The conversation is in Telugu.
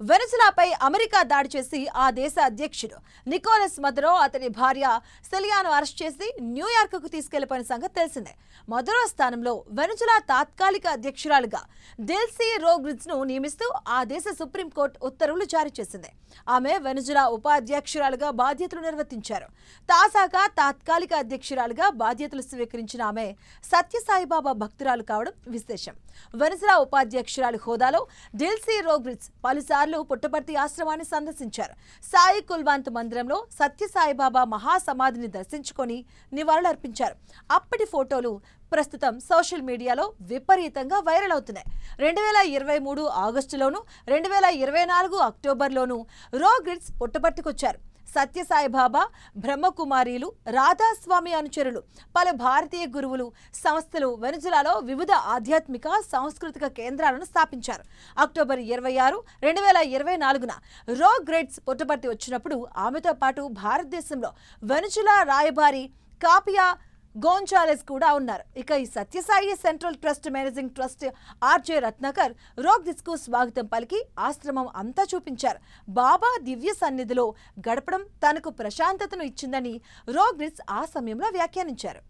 వెనిజులాపై అమెరికా దాడి చేసి ఆ దేశ అధ్యక్షుడు నికోలస్ మదురో అతని భార్య సెలియాను అరెస్ట్ చేసి న్యూయార్క్కు తీసుకెళ్లిపోయిన సంగతి తెలిసిందే. మదురో స్థానంలో వెనిజులా తాత్కాలిక అధ్యక్షురాలుగా డెల్సీ రోడ్రిగ్స్ను నియమిస్తూ ఆ దేశ సుప్రీంకోర్టు ఉత్తర్వులు జారీ చేసింది. ఆమె వెనిజులా ఉపాధ్యక్షురాలుగా బాధ్యతలు నిర్వర్తించారు. తాజాగా తాత్కాలిక అధ్యక్షురాలుగా బాధ్యతలు స్వీకరించిన ఆమె సత్యసాయిబాబా భక్తురాలు కావడం విశేషం. వెనిజులా ఉపాధ్యక్షురాలు హోదాలో డెల్సీ రోడ్రిగ్స్ పలుసార్లు పుట్టపర్తి ఆశ్రమాన్ని సందర్శించారు. సాయి కుల్వంత్ మందిరంలో సత్యసాయిబాబా మహాసమాధిని దర్శించుకొని నివాళులర్పించారు. అప్పటి ఫోటోలు ప్రస్తుతం సోషల్ మీడియాలో విపరీతంగా వైరల్ అవుతున్నాయి. 2023 ఆగస్టులోను 2024 అక్టోబర్లోనూ రోడ్రిగ్స్ పుట్టపర్తికొచ్చారు. సత్యసాయిబాబా బ్రహ్మకుమారీలు, రాధాస్వామి అనుచరులు, పలు భారతీయ గురువులు, సంస్థలు వెనిజులాలో వివిధ ఆధ్యాత్మిక సాంస్కృతిక కేంద్రాలను స్థాపించారు. అక్టోబర్ 26, 2024న రోడ్రిగ్స్ పుట్టపర్తి వచ్చినప్పుడు ఆమెతో పాటు భారతదేశంలో వెనిజులా రాయబారి కాపియా గోంజాలెస్ కూడా ఉన్నారు. ఇక ఈ Sathya Sai central trust managing trust RJ Ratnakar Rodrigues కు స్వాగతం పలికి ఆశ్రమం అంతా చూపించారు. బాబా దివ్య సన్నిధిలో గడపడం తనకు ప్రశాంతతను ఇచ్చిందని రోడ్రిగ్స్ ఆ సమయంలో వ్యాఖ్యానించారు.